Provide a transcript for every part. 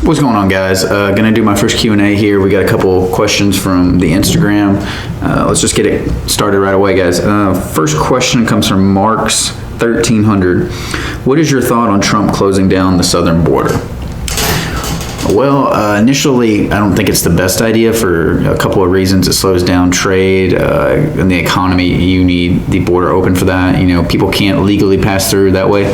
What's going on, guys? Gonna do my first Q&A here. We got a couple questions from the Instagram. Let's just get it started right away, guys. First question comes from Marks 1300. What is your thought on Trump closing down the southern border? Well, initially, I don't think it's the best idea for a couple of reasons. It slows down trade and the economy. You need the border open for that. You know, people can't legally pass through that way,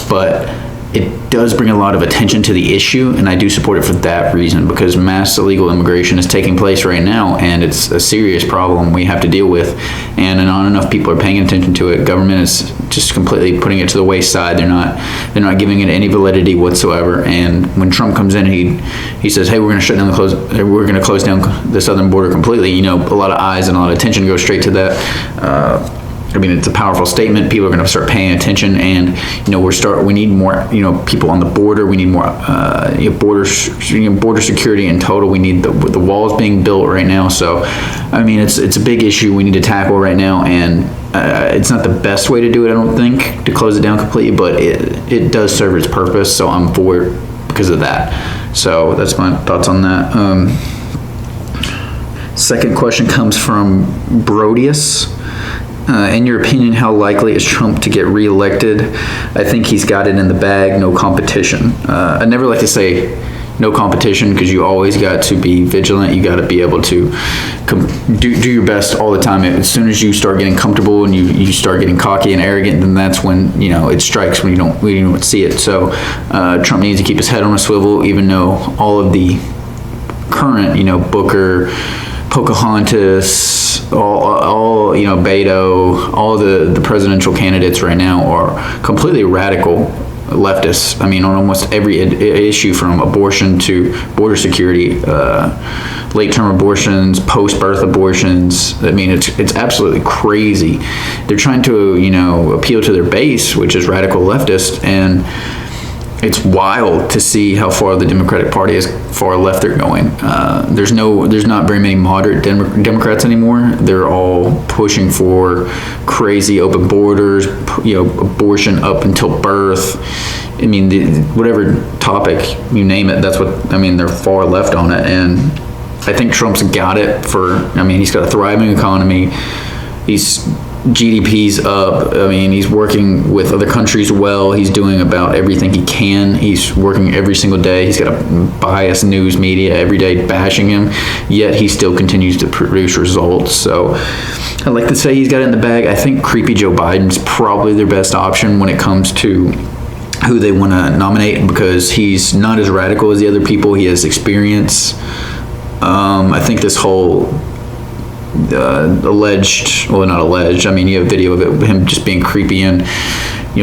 but it does bring a lot of attention to the issue, and I do support it for that reason, because mass illegal immigration is taking place right now, and it's a serious problem we have to deal with, and not enough people are paying attention to it. Government is just completely putting it to the wayside. They're not giving it any validity whatsoever. And when Trump comes in, he says, "Hey, we're going to close down the southern border completely." You know, a lot of eyes and a lot of attention go straight to that. I mean, it's a powerful statement. People are going to start paying attention, and we need more, people on the border. We need more border security in total. We need the walls being built right now. So, I mean, it's a big issue we need to tackle right now, and it's not the best way to do it, I don't think, to close it down completely, but it does serve its purpose. So I'm for it because of that. So that's my thoughts on that. Second question comes from Brodius. In your opinion, how likely is Trump to get reelected? I think he's got it in the bag, no competition. I never like to say no competition, because you always got to be vigilant. You got to be able to do your best all the time. As soon as you start getting comfortable and you start getting cocky and arrogant, then that's when it strikes, when you don't see it. So Trump needs to keep his head on a swivel, even though all of the current, Booker, Pocahontas, all Beto, all the presidential candidates right now are completely radical leftists. I mean, on almost every issue, from abortion to border security, late-term abortions, post-birth abortions. I mean, it's absolutely crazy. They're trying to appeal to their base, which is radical leftist, and it's wild to see how far the Democratic Party is far left they're going. There's not very many moderate Democrats anymore. They're all pushing for crazy open borders, abortion up until birth. I mean, whatever topic you name it, they're far left on it. And I think Trump's got it he's got a thriving economy. GDP's up. I mean, he's working with other countries well. He's doing about everything he can. He's working every single day. He's got a biased news media every day bashing him, yet he still continues to produce results. So I like to say he's got it in the bag. I think creepy Joe Biden's probably their best option when it comes to who they want to nominate, because he's not as radical as the other people. He has experience. I think this whole not alleged, I mean, you have video of it, him just being creepy and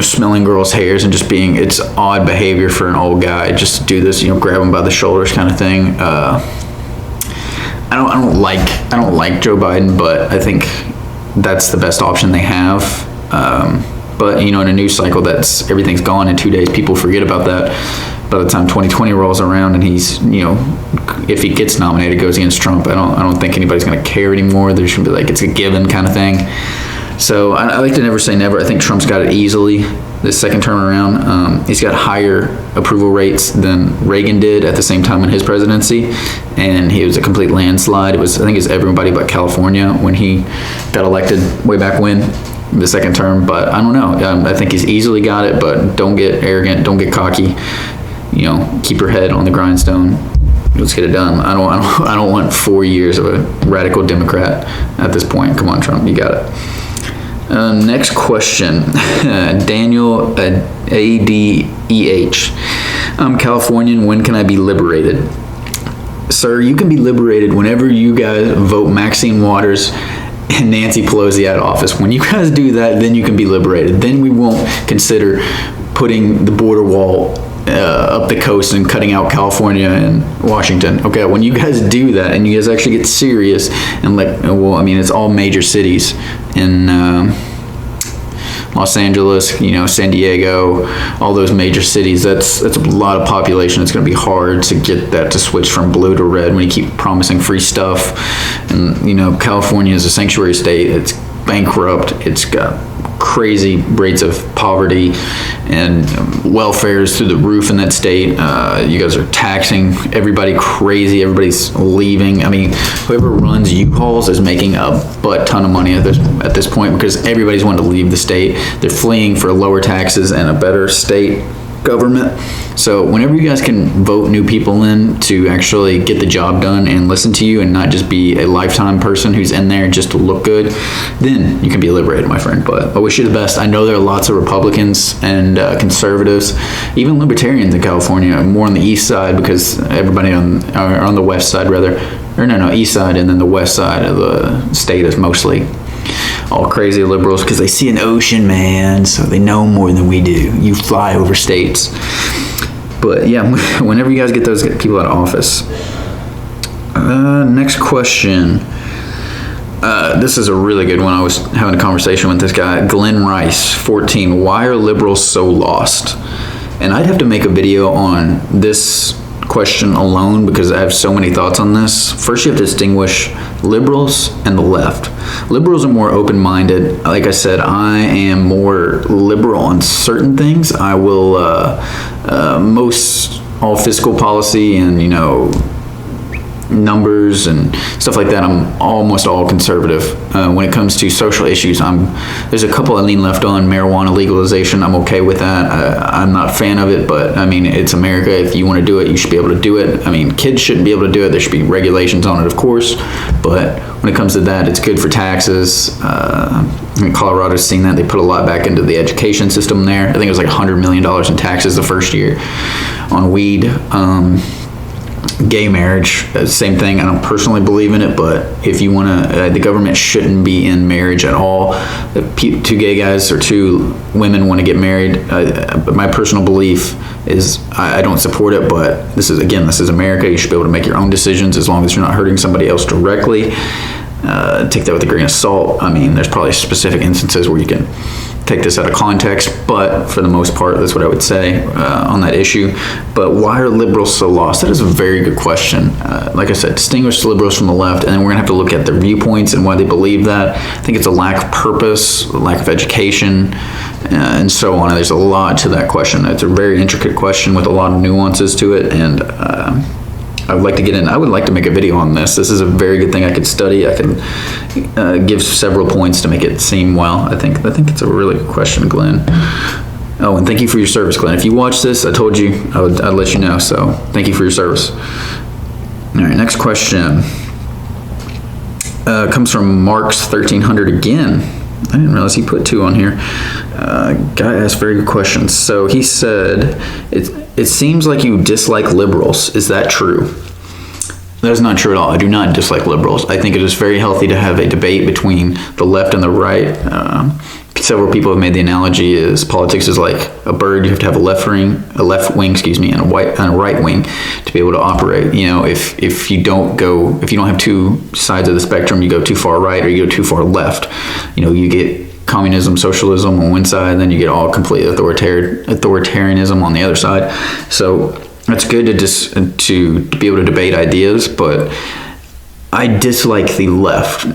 smelling girls' hairs and just it's odd behavior for an old guy just to do this, grab him by the shoulders kind of thing. I don't like Joe Biden, but I think that's the best option they have. But in a news cycle, everything's gone in 2 days. People forget about that. By the time 2020 rolls around and he's, if he gets nominated, goes against Trump, I don't think anybody's going to care anymore. There's going to be it's a given kind of thing. So I like to never say never. I think Trump's got it easily this second term around. He's got higher approval rates than Reagan did at the same time in his presidency, and he was a complete landslide. I think it was everybody but California when he got elected way back when, the second term. But I don't know. I think he's easily got it, but don't get arrogant, don't get cocky. Keep your head on the grindstone. Let's get it done. I don't want 4 years of a radical Democrat at this point. Come on, Trump, you got it. Next question, Daniel ADEH. I'm Californian. When can I be liberated? Sir, you can be liberated whenever you guys vote Maxine Waters and Nancy Pelosi out of office. When you guys do that, then you can be liberated. Then we won't consider putting the border wall up the coast and cutting out California and Washington. Okay, when you guys do that and you guys actually get serious and it's all major cities in Los Angeles, San Diego, all those major cities, that's a lot of population. It's going to be hard to get that to switch from blue to red when you keep promising free stuff. And California is a sanctuary state. It's bankrupt. It's got crazy rates of poverty, and welfare is through the roof in that state. You guys are taxing everybody crazy. Everybody's leaving. I mean, whoever runs U-Hauls is making a butt ton of money at this point, because everybody's wanting to leave the state. They're fleeing for lower taxes and a better state government. So whenever you guys can vote new people in to actually get the job done and listen to you, and not just be a lifetime person who's in there just to look good, then you can be liberated, my friend. But I wish you the best. I know there are lots of Republicans and conservatives, even libertarians in California, more on the east side, because everybody on the west side rather, or no, east side, and then the west side of the state is mostly all crazy liberals, because they see an ocean, man, so they know more than we do. You fly over states. But yeah, whenever you guys get those people out of office. Next question. This is a really good one. I was having a conversation with this guy, Glenn Rice, 14. Why are liberals so lost? And I'd have to make a video on this question alone, because I have so many thoughts on this. First, you have to distinguish liberals and the left. Liberals are more open-minded. Like I said, I am more liberal on certain things. I will most all fiscal policy and numbers and stuff like that, I'm almost all conservative. When it comes to social issues, there's a couple I lean left on. Marijuana legalization, I'm okay with that. I'm not a fan of it, but I mean, it's America. If you want to do it, you should be able to do it. I mean, kids shouldn't be able to do it. There should be regulations on it, of course, but when it comes to that, it's good for taxes. Colorado's seen that. They put a lot back into the education system there. I think it was like $100 million in taxes the first year on weed. Gay marriage, same thing. I don't personally believe in it, but if you want to, the government shouldn't be in marriage at all. If two gay guys or two women want to get married, my personal belief is I don't support it, but this is America. You should be able to make your own decisions as long as you're not hurting somebody else directly. Take that with a grain of salt. I mean, there's probably specific instances where you can take this out of context, but for the most part, that's what I would say on that issue. But why are liberals so lost? That is a very good question. Like I said, distinguish the liberals from the left, and then we're gonna have to look at their viewpoints and why they believe that. I think it's a lack of purpose, a lack of education, and so on. And there's a lot to that question. It's a very intricate question with a lot of nuances to it, and I would like to make a video on this. This is a very good thing I could study. I can give several points to make it seem well. I think it's a really good question, Glenn. Oh, and thank you for your service, Glenn. If you watch this, I told you I'd let you know, so thank you for your service. All right, next question comes from Mark's 1300 again. I didn't realize he put 2 on here. Guy asked very good questions. So he said, it seems like you dislike liberals. Is that true? That is not true at all. I do not dislike liberals. I think it is very healthy to have a debate between the left and the right. Several people have made the analogy is politics is like a bird. You have to have a left wing, and a right wing to be able to operate. If you don't have two sides of the spectrum, you go too far right or you go too far left. You get communism, socialism on one side, and then you get all complete authoritarianism on the other side. So it's good to be able to debate ideas, but I dislike the left.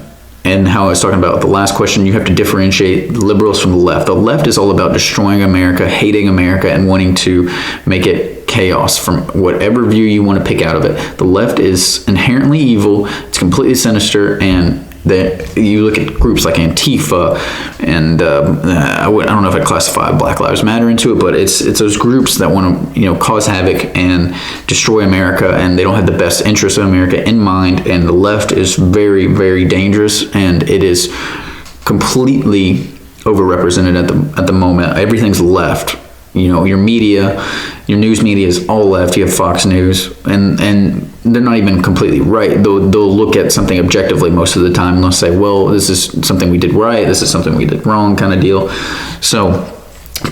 And how I was talking about the last question, you have to differentiate liberals from the left. The left is all about destroying America, hating America, and wanting to make it chaos from whatever view you want to pick out of it. The left is inherently evil, it's completely sinister, and you look at groups like Antifa, and I don't know if I'd classify Black Lives Matter into it, but it's those groups that want to cause havoc and destroy America, and they don't have the best interests of America in mind. And the left is very, very dangerous, and it is completely overrepresented at the moment. Everything's left. Your media, your news media is all left. You have Fox News, and they're not even completely right. They'll look at something objectively most of the time, and they'll say, well, this is something we did right, this is something we did wrong, kind of deal. So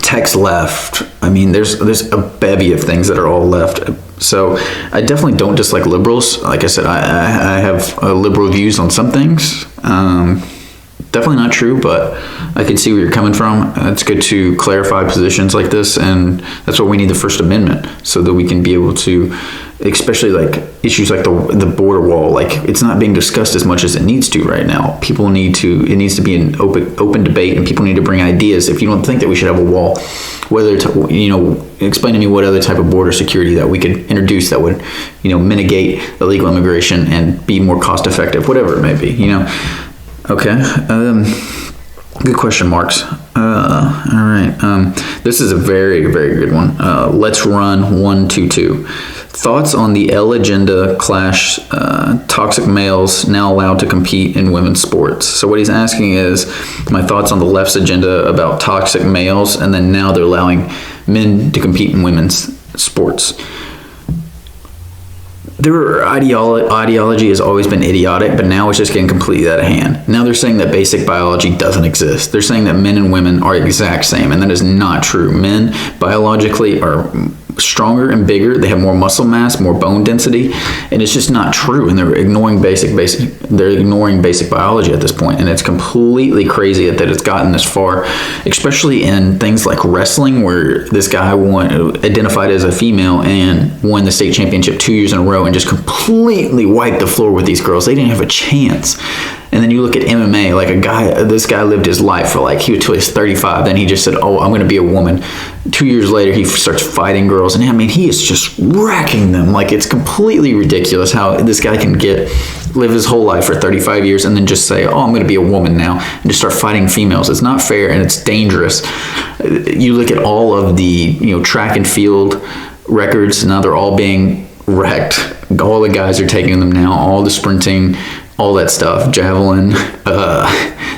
tech's left. I mean, there's a bevy of things that are all left. So I definitely don't dislike liberals. Like I said, I have liberal views on some things. definitely not true, but I can see where you're coming from. It's good to clarify positions like this, and that's why we need the First Amendment, so that we can be able to, especially like issues like the border wall, like it's not being discussed as much as it needs to right now. It needs to be an open debate, and people need to bring ideas. If you don't think that we should have a wall, whether explain to me what other type of border security that we could introduce that would, mitigate illegal immigration and be more cost effective, whatever it may be, Okay. Good question, Marks. All right. This is a very, very good one. Let's run 122. Thoughts on the L agenda clash, toxic males now allowed to compete in women's sports. So what he's asking is my thoughts on the left's agenda about toxic males, and then now they're allowing men to compete in women's sports. Their ideology has always been idiotic, but now it's just getting completely out of hand. Now they're saying that basic biology doesn't exist. They're saying that men and women are the exact same, and that is not true. Men biologically are stronger and bigger. They have more muscle mass, more bone density, and it's just not true. And they're ignoring basic biology at this point, and it's completely crazy that it's gotten this far, especially in things like wrestling, where this guy identified as a female and won the state championship 2 years in a row and just completely wiped the floor with these girls. They didn't have a chance. And then you look at MMA, like this guy lived his life for till he's 35. Then he just said, oh, I'm going to be a woman. 2 years later, he starts fighting girls. And he is just wrecking them. Like, it's completely ridiculous how this guy can live his whole life for 35 years and then just say, oh, I'm going to be a woman now, and just start fighting females. It's not fair, and it's dangerous. You look at all of the, track and field records. Now they're all being wrecked. All the guys are taking them now, all the sprinting, all that stuff, javelin.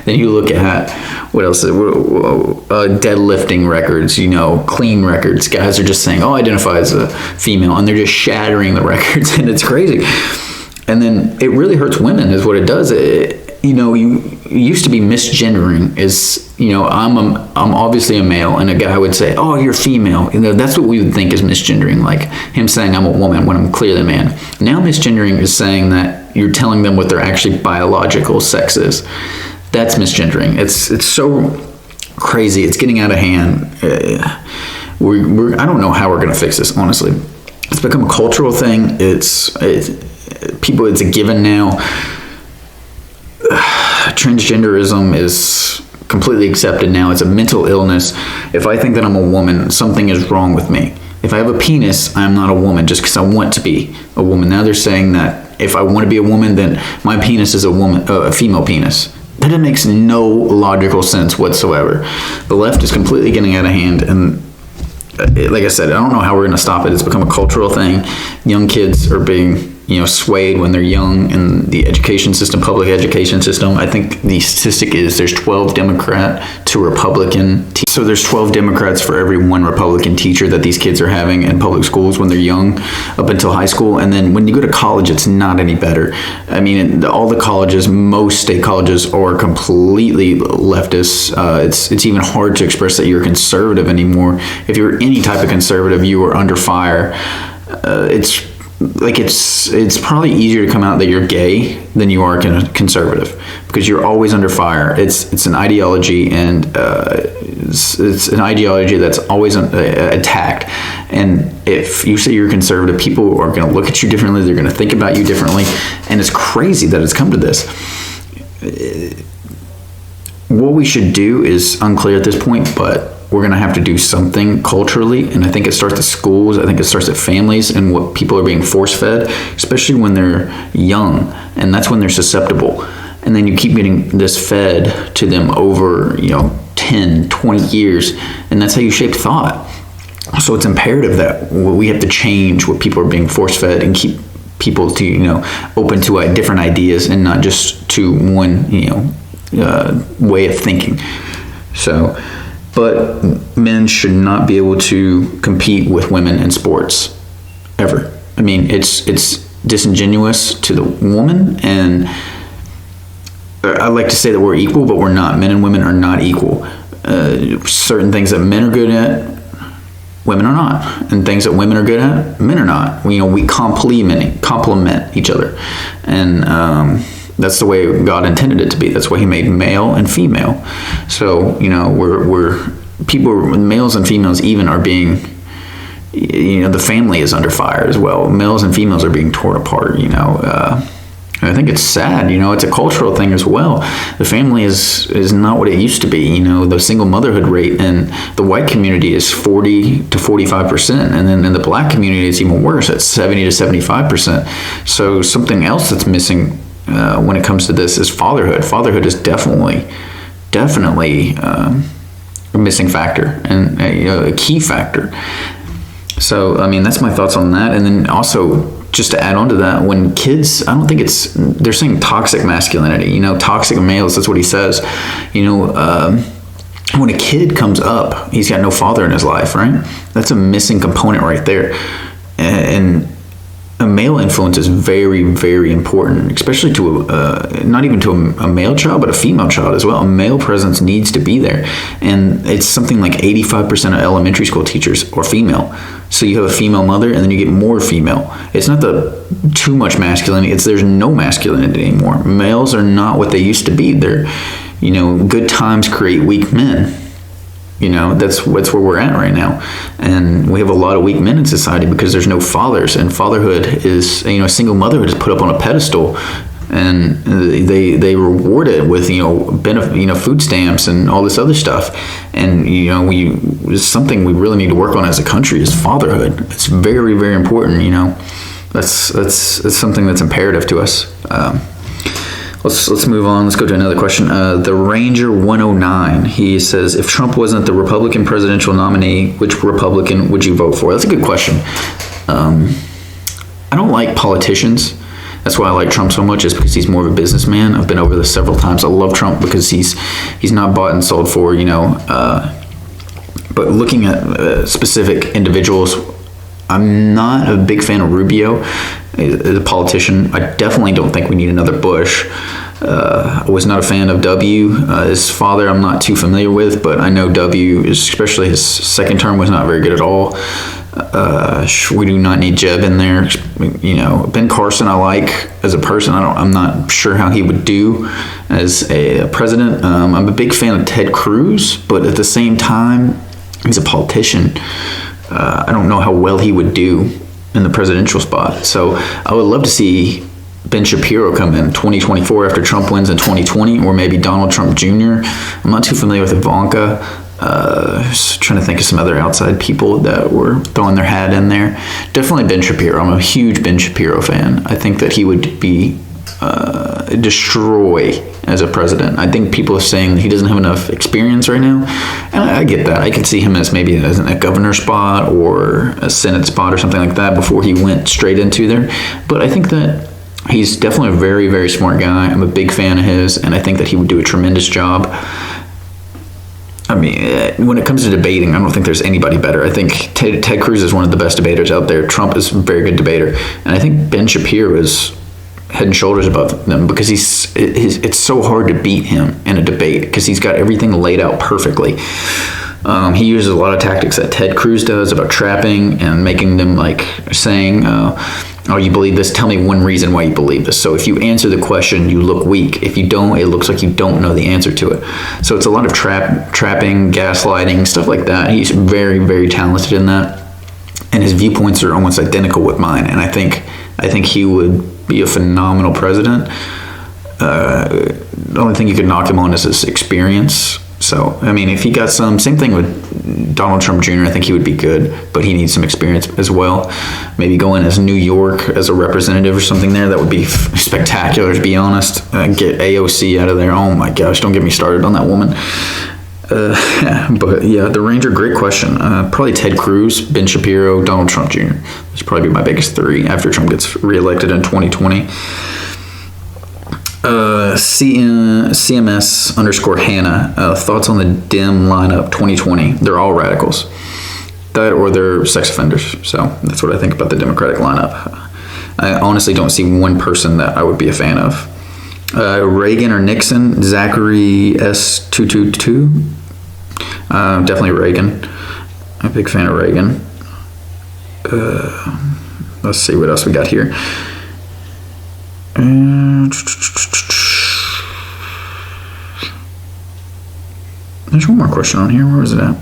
Then you look at what else? Deadlifting records, clean records. Guys are just saying, "Oh, I identify as a female," and they're just shattering the records, and it's crazy. And then it really hurts women, is what it does. You used to be misgendering. I'm obviously a male, and a guy would say, "Oh, you're female." That's what we would think is misgendering, like him saying I'm a woman when I'm clearly a man. Now misgendering is saying that you're telling them what their actually biological sex is. That's misgendering. It's so crazy. It's getting out of hand. I don't know how we're going to fix this, honestly. It's become a cultural thing. It's a given now. Transgenderism is completely accepted now. It's a mental illness. If I think that I'm a woman, something is wrong with me. If I have a penis, I'm not a woman just because I want to be a woman. Now they're saying that if I want to be a woman, then my penis is a female penis. That makes no logical sense whatsoever. The left is completely getting out of hand, and like I said, I don't know how we're going to stop it. It's become a cultural thing. Young kids are being swayed when they're young in the education system, public education system. I think the statistic is there's 12 Democrat to Republican. So there's 12 Democrats for every one Republican teacher that these kids are having in public schools when they're young, up until high school. And then when you go to college, it's not any better. All the colleges, most state colleges, are completely leftist. It's even hard to express that you're conservative anymore. If you're any type of conservative, you are under fire. It's probably easier to come out that you're gay than you are conservative, because you're always under fire. It's an ideology, and it's an ideology that's always attacked. And if you say you're conservative, people are going to look at you differently. They're going to think about you differently, and it's crazy that it's come to this. What we should do is unclear at this point, but we're going to have to do something culturally, and I think it starts at schools. I think it starts at families and what people are being force-fed, especially when they're young, and that's when they're susceptible. And then you keep getting this fed to them over 10, 20 years, and that's how you shape thought. So it's imperative that we have to change what people are being force-fed and keep people to open to different ideas, and not just to one way of thinking. But men should not be able to compete with women in sports, ever. It's disingenuous to the woman, and I like to say that we're equal, but we're not. Men and women are not equal. Certain things that men are good at, women are not, and things that women are good at, men are not. We complement each other, and That's the way God intended it to be. That's why he made male and female. So, we're people, males and females even are being, the family is under fire as well. Males and females are being torn apart, I think it's sad, it's a cultural thing as well. The family is not what it used to be. The single motherhood rate in the white community is 40 to 45%. And then in the black community, it's even worse. It's 70 to 75%. So something else that's missing when it comes to this is fatherhood. Fatherhood is definitely a missing factor and a key factor. So, that's my thoughts on that. And then also, just to add on to that, when kids, I don't think they're saying toxic masculinity, toxic males, that's what he says. When a kid comes up, he's got no father in his life, right? That's a missing component right there. And a male influence is very, very important, especially to not even to a male child, but a female child as well. A male presence needs to be there. And it's something like 85% of elementary school teachers are female. So you have a female mother, and then you get more female. It's not too much masculinity. There's no masculinity anymore. Males are not what they used to be. They're, good times create weak men. That's where we're at right now. And we have a lot of weak men in society because there's no fathers. And fatherhood is, single motherhood is put up on a pedestal. And they reward it with food stamps and all this other stuff. And it's something we really need to work on as a country is fatherhood. It's very, very important. That's something that's imperative to us. Let's move on. Let's go to another question. The Ranger 109, he says, if Trump wasn't the Republican presidential nominee, which Republican would you vote for? That's a good question. I don't like politicians. That's why I like Trump so much, is because he's more of a businessman. I've been over this several times. I love Trump because he's not bought and sold for, but looking at specific individuals, I'm not a big fan of Rubio as a politician. I definitely don't think we need another Bush. I was not a fan of W. His father I'm not too familiar with, but I know W, especially his second term, was not very good at all. We do not need Jeb in there. Ben Carson I like as a person. I'm not sure how he would do as a president. I'm a big fan of Ted Cruz, but at the same time, he's a politician. I don't know how well he would do in the presidential spot. So I would love to see Ben Shapiro come in 2024 after Trump wins in 2020, or maybe Donald Trump Jr. I'm not too familiar with Ivanka. Just trying to think of some other outside people that were throwing their hat in there. Definitely Ben Shapiro. I'm a huge Ben Shapiro fan. I think that he would be destroy as a president. I think people are saying that he doesn't have enough experience right now, and I get that. I could see him as maybe as a governor spot or a Senate spot or something like that before he went straight into there. But I think that he's definitely a very, very smart guy. I'm a big fan of his, and I think that he would do a tremendous job. When it comes to debating, I don't think there's anybody better. I think Ted Cruz is one of the best debaters out there. Trump is a very good debater, and I think Ben Shapiro is head and shoulders above them because it's so hard to beat him in a debate because he's got everything laid out perfectly. He uses a lot of tactics that Ted Cruz does about trapping and making them saying, oh, you believe this? Tell me one reason why you believe this. So if you answer the question, you look weak. If you don't, it looks like you don't know the answer to it. So it's a lot of trapping, gaslighting, stuff like that. He's very, very talented in that. And his viewpoints are almost identical with mine. And I think he would be a phenomenal president. The only thing you could knock him on is his experience. So, if he got same thing with Donald Trump Jr., I think he would be good, but he needs some experience as well. Maybe go in as New York as a representative or something there. That would be spectacular, to be honest. Get AOC out of there. Oh my gosh, don't get me started on that woman. But yeah, the Ranger, great question. Probably Ted Cruz, Ben Shapiro, Donald Trump Jr. Those probably be my biggest three after Trump gets reelected in 2020. CMS_Hannah, thoughts on the Dem lineup 2020? They're all radicals. That or they're sex offenders. So that's what I think about the Democratic lineup. I honestly don't see one person that I would be a fan of. Reagan or Nixon? Zachary S222. Definitely Reagan. I'm a big fan of Reagan. Let's see what else we got here. There's one more question on here. Where was it at?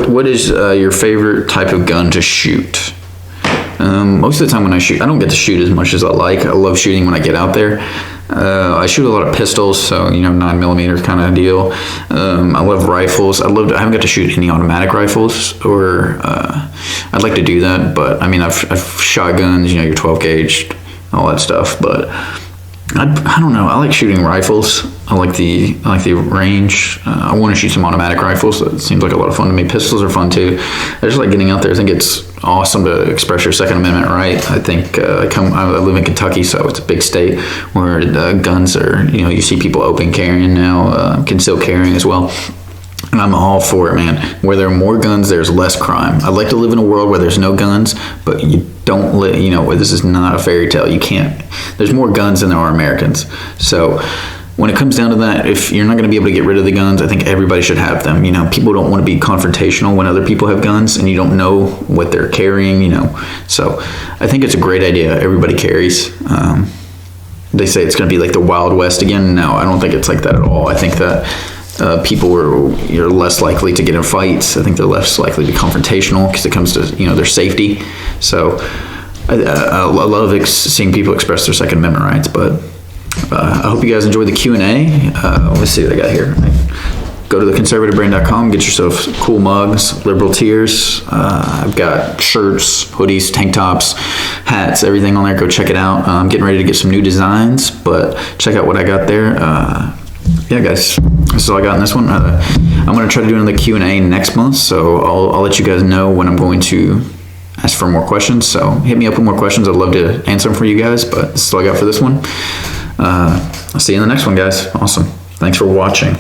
What is your favorite type of gun to shoot? Most of the time when I shoot, I don't get to shoot as much as I like. I love shooting when I get out there. I shoot a lot of pistols, so 9mm kind of deal. I love rifles. I haven't got to shoot any automatic rifles, or I'd like to do that. But I mean, I've shot guns, your 12 gauge, all that stuff. But I don't know. I like shooting rifles. I like the range. I want to shoot some automatic rifles. It seems like a lot of fun to me. Pistols are fun too. I just like getting out there. I think it's awesome to express your Second Amendment right. I think I live in Kentucky, so it's a big state where guns are. You see people open carrying now, concealed carrying as well. And I'm all for it, man. Where there are more guns, there's less crime. I'd like to live in a world where there's no guns, but you don't live, where this is not a fairy tale. You can't. There's more guns than there are Americans. So when it comes down to that, if you're not going to be able to get rid of the guns, I think everybody should have them. People don't want to be confrontational when other people have guns and you don't know what they're carrying, So I think it's a great idea. Everybody carries. They say it's going to be like the Wild West again. No, I don't think it's like that at all. I think that you're less likely to get in fights. I think they're less likely to be confrontational because it comes to their safety. So I love seeing people express their Second Amendment rights. But I hope you guys enjoyed the Q&A. Let's see what I got here. Go to theconservativebrain.com, get yourself cool mugs, liberal tears. I've got shirts, hoodies, tank tops, hats, everything on there. Go check it out. I'm getting ready to get some new designs, but check out what I got there. Yeah, guys, this is all I got in this one. I'm going to try to do another Q&A next month, so I'll let you guys know when I'm going to ask for more questions. So hit me up with more questions. I'd love to answer them for you guys, but this is all I got for this one. I'll see you in the next one, guys. Awesome. Thanks for watching.